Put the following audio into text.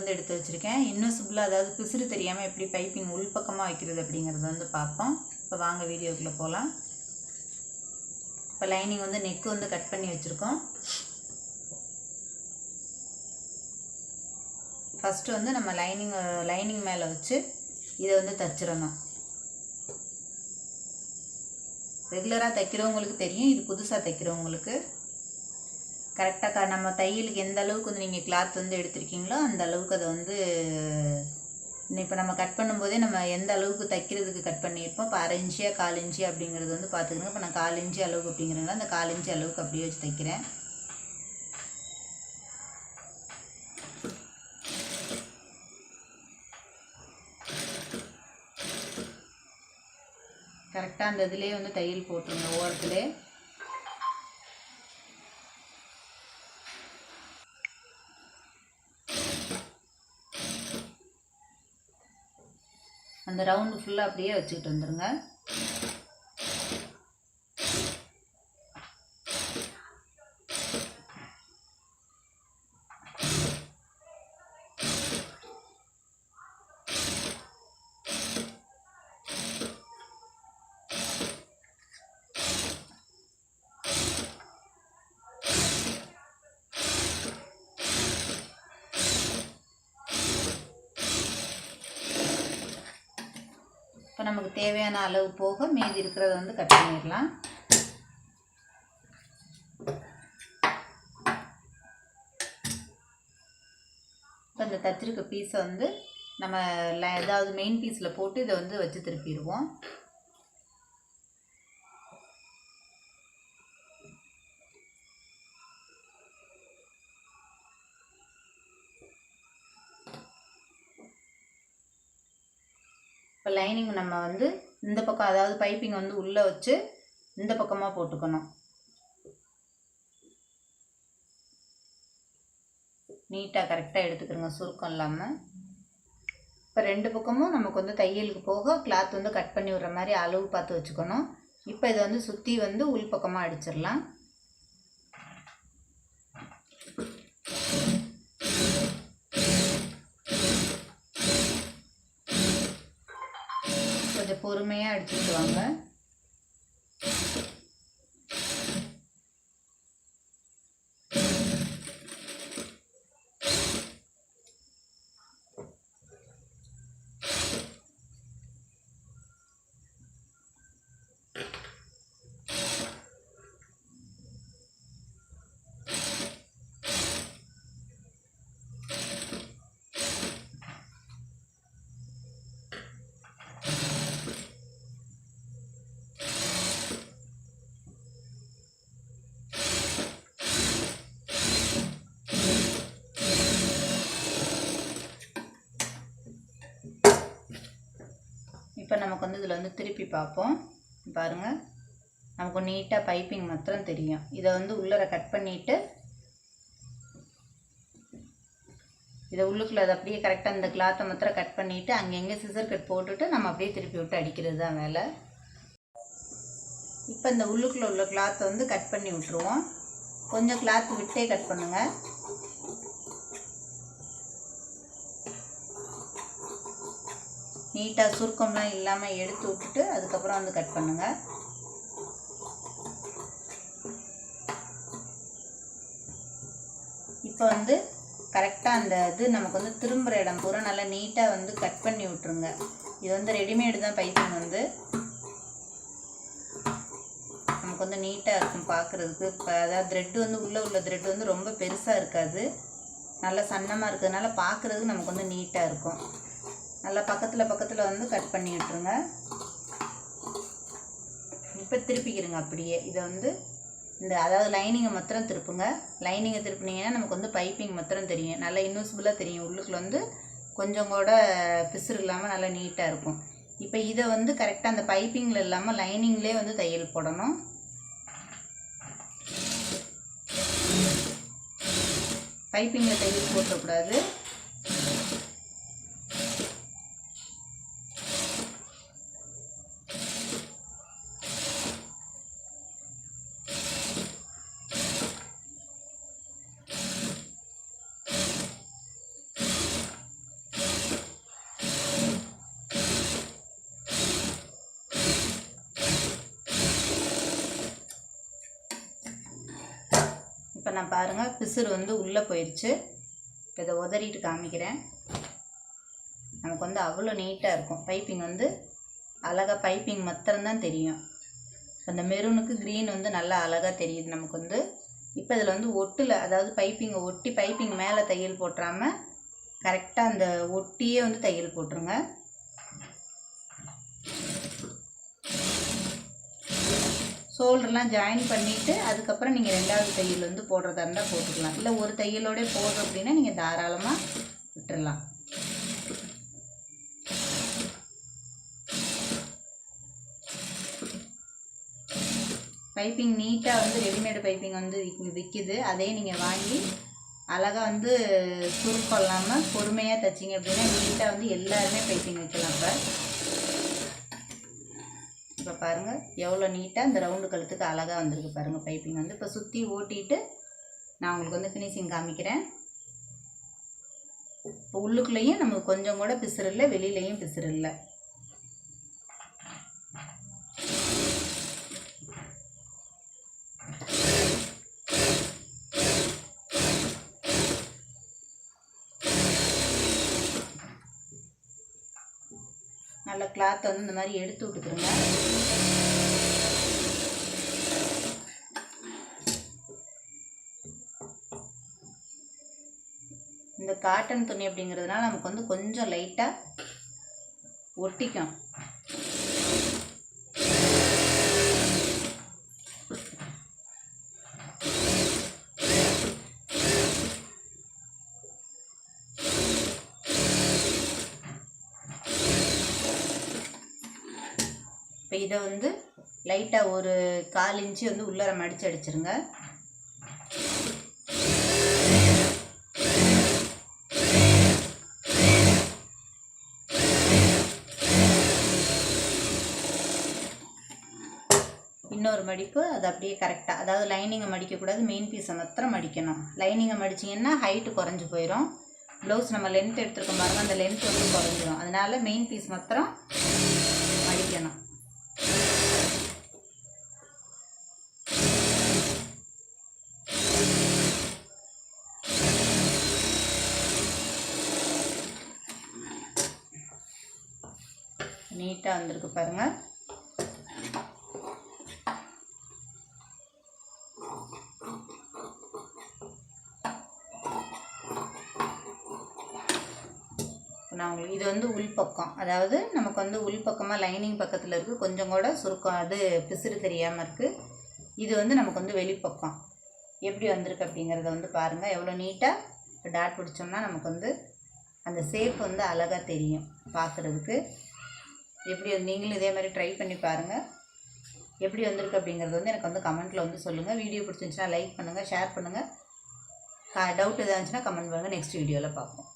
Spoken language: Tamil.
வந்து எடுத்து வச்சுருக்கேன். இன்விசிபிளாக அதாவது பிசுறு தெரியாமல் எப்படி பைப்பிங் உள்பக்கமாக வைக்கிறது அப்படிங்கிறத வந்து பார்ப்போம். இப்போ வாங்க வீடியோக்குள்ளே போகலாம். இப்போ லைனிங் வந்து நெக்கு வந்து கட் பண்ணி வச்சுருக்கோம். ஃபஸ்ட்டு வந்து நம்ம லைனிங் மேலே வச்சு இதை வந்து தைச்சிடணும். ரெகுலராக தைக்கிறவங்களுக்கு தெரியும், இது புதுசாக தைக்கிறவங்களுக்கு கரெக்டாக நம்ம தையலுக்கு எந்த அளவுக்கு வந்து நீங்கள் கிளாத் வந்து எடுத்திருக்கீங்களோ அந்த அளவுக்கு அதை வந்து இப்போ நம்ம கட் பண்ணும்போதே நம்ம எந்த அளவுக்கு தைக்கிறதுக்கு கட் பண்ணியிருப்போம். இப்போ 1/2 இன்ச்சியா 1/4 இன்ச்சி அப்படிங்கிறது வந்து பார்த்துக்கணும். இப்போ நான் 1/4 இன்ச்சி அளவுக்கு அப்படிங்கிறதுனால அந்த 1/4 இன்ச்சி அளவுக்கு அப்படியே வச்சு தைக்கிறேன். கரெக்டாக அந்த இதுலேயே வந்து தையல் போட்டுருங்க ஓரத்துலேயே. அந்த ரவுண்டு ஃபுல்லாக அப்படியே வச்சுக்கிட்டு வந்துடுங்க. இப்போ நமக்கு தேவையான அளவு போக மீதி இருக்கிறத வந்து கட் பண்ணிடலாம். இப்போ இந்த தச்சிருக்க பீஸை வந்து நம்ம ஏதாவது மெயின் பீஸில் போட்டு இதை வந்து வச்சு திருப்பிடுவோம். இப்போ லைனிங் நம்ம வந்து இந்த பக்கம் அதாவது பைப்பிங் வந்து உள்ளே வச்சு இந்த பக்கமாக போட்டுக்கணும். நீட்டாக கரெக்டாக எடுத்துக்கிறோங்க, சுருக்கம் இல்லாமல். இப்போ 2 பக்கமும் நமக்கு வந்து தையலுக்கு போக கிளாத் வந்து கட் பண்ணி விடுற மாதிரி அளவு பார்த்து வச்சுக்கணும். இப்போ இதை வந்து சுற்றி வந்து உள் பக்கமாக அடிச்சிடலாம். கொஞ்சம் பொறுமையாக அடிச்சுட்டு வாங்க. இப்போ நமக்கு வந்து இதில் வந்து திருப்பி பார்ப்போம். பாருங்கள், நமக்கு நீட்டாக பைப்பிங் மாத்திரம் தெரியும். இதை வந்து உள்ளர கட் பண்ணிவிட்டு இதை உள்ளுக்குள்ளே அதை அப்படியே கரெக்டாக இந்த கிளாத்தை மாத்திரம் கட் பண்ணிவிட்டு அங்கங்கே சிசர் கட் போட்டுட்டு நம்ம அப்படியே திருப்பி விட்டு அடிக்கிறது தான் வேலை. இப்போ இந்த உள்ளுக்குள்ளே உள்ள கிளாத்தை வந்து கட் பண்ணி விட்டுருவோம். கொஞ்சம் கிளாத் விட்டே கட் பண்ணுங்கள். நீட்டாக சுருக்கம்லாம் இல்லாமல் எடுத்து விட்டுட்டு அதுக்கப்புறம் வந்து கட் பண்ணுங்கள். இப்போ வந்து கரெக்டாக அந்த இது நமக்கு வந்து திரும்புகிற இடம் பூரா நல்லா நீட்டாக வந்து கட் பண்ணி விட்ருங்க. இது வந்து ரெடிமேடு தான் பைப்பிங் வந்து நமக்கு வந்து நீட்டாக இருக்கும் பார்க்குறதுக்கு. இப்போ அதாவது த்ரெட்டு வந்து உள்ள த்ரெட்டு வந்து ரொம்ப பெருசாக இருக்காது, நல்லா சன்னமாக இருக்கிறதுனால பார்க்குறதுக்கு நமக்கு வந்து நீட்டாக இருக்கும். நல்லா பக்கத்தில் வந்து கட் பண்ணி விட்டுருங்க. இப்போ திருப்பிக்கிறங்க அப்படியே. இதை வந்து இந்த அதாவது லைனிங்கை மாத்திரம் திருப்புங்க. லைனிங்கை திருப்பினீங்கன்னா நமக்கு வந்து பைப்பிங் மாத்திரம் தெரியும், நல்லா இன்விசிபிளாக தெரியும். உள்ளுக்குள்ள வந்து கொஞ்சம் கூட பிசுறு இல்லாமல் நல்லா நீட்டாக இருக்கும். இப்போ இதை வந்து கரெக்டாக அந்த பைப்பிங்கில் இல்லாமல் லைனிங்லேயே வந்து தையல் போடணும். பைப்பிங்கில் தையல் போட்டக்கூடாது. நான் பாருங்கள் பிசுறு வந்து உள்ளே போயிடுச்சு. இப்போ இதை உதறிட்டு காமிக்கிறேன். நமக்கு வந்து அவ்வளோ நீட்டாக இருக்கும். பைப்பிங் வந்து அழகாக பைப்பிங் மாத்திரம்தான் தெரியும். அந்த மெரூனுக்கு க்ரீன் வந்து நல்லா அழகாக தெரியுது நமக்கு வந்து. இப்போ இதில் வந்து ஒட்டில், அதாவது பைப்பிங்கை ஒட்டி பைப்பிங் மேலே தையல் போட்டுறாமல் கரெக்டாக அந்த ஒட்டியே வந்து தையல் போட்டுருங்க. ஷோல்டர்லாம் ஜாயின் பண்ணிவிட்டு அதுக்கப்புறம் நீங்கள் 2வது தையல் வந்து போடுறதா இருந்தால் போட்டுக்கலாம். இல்லை ஒரு தையலோட போடுறோம் அப்படின்னா நீங்கள் தாராளமாக விட்டுடலாம். பைப்பிங் நீட்டாக வந்து ரெடிமேடு பைப்பிங் வந்து விற்கிது. அதே நீங்கள் வாங்கி அழகாக வந்து சுருக்கம் இல்லாமல் பொறுமையாக தைச்சிங்க அப்படின்னா நீட்டாக வந்து எல்லாருமே பைப்பிங் வைக்கலாம். இப்போ பாருங்கள் எவ்வளோ நீட்டாக இந்த ரவுண்டு கழுத்துக்கு அழகாக வந்திருக்கு பாருங்கள் பைப்பிங் வந்து. இப்போ சுற்றி ஓட்டிட்டு நான் உங்களுக்கு வந்து ஃபினிஷிங் காமிக்கிறேன். இப்போ உள்ளுக்குள்ளேயும் நமக்கு கொஞ்சம் கூட பிசுறு இல்லை, வெளியிலையும் பிசுறு இல்லை. நல்ல கிளாத்தை வந்து இந்த மாதிரி எடுத்து விட்டுக்கிறோங்க. இந்த காட்டன் துணி அப்படிங்கிறதுனால நமக்கு வந்து கொஞ்சம் லைட்டாக ஒட்டிக்கும். இப்போ இதை வந்து லைட்டாக ஒரு 1/4 இன்ச்சு வந்து உள்ளர மடித்து அடிச்சிருங்க. இன்னொரு மடிப்பு அது அப்படியே கரெக்டாக, அதாவது லைனிங்கை மடிக்கக்கூடாது, மெயின் பீஸை மாத்திரம் மடிக்கணும். லைனிங்கை மடிச்சிங்கன்னா ஹைட்டு குறைஞ்சி போயிடும். ப்ளவுஸ் நம்ம லென்த் எடுத்துருக்கோம் பாருங்கள், அந்த லென்த் வந்து குறைஞ்சிடும். அதனால் மெயின் பீஸ் மாத்திரம் மடிக்கணும். நீட்டாக வந்திருக்கு பாருங்கள். நான் உங்களுக்கு இது வந்து உள்பக்கம், அதாவது நமக்கு வந்து உள்பக்கமாக லைனிங் பக்கத்தில் இருக்குது, கொஞ்சம் கூட சுருக்கம் அது பிசுறு தெரியாமல் இருக்குது. இது வந்து நமக்கு வந்து வெளிப்பக்கம் எப்படி வந்திருக்கு அப்படிங்கிறத வந்து பாருங்கள். எவ்வளோ நீட்டாக டாட் பிடிச்சோம்னா நமக்கு வந்து அந்த ஷேப் வந்து அழகாக தெரியும் பார்க்குறதுக்கு. எப்படி நீங்களும் இதே மாதிரி ட்ரை பண்ணி பாருங்கள். எப்படி வந்திருக்கு அப்படிங்கிறது வந்து எனக்கு வந்து கமெண்ட்டில் வந்து சொல்லுங்கள். வீடியோ பிடிச்சிருந்துச்சுன்னா லைக் பண்ணுங்கள், ஷேர் பண்ணுங்கள். டவுட் எதாவது இருந்துச்சுன்னா கமெண்ட் பண்ணுங்கள். நெக்ஸ்ட் வீடியோவில் பார்ப்போம்.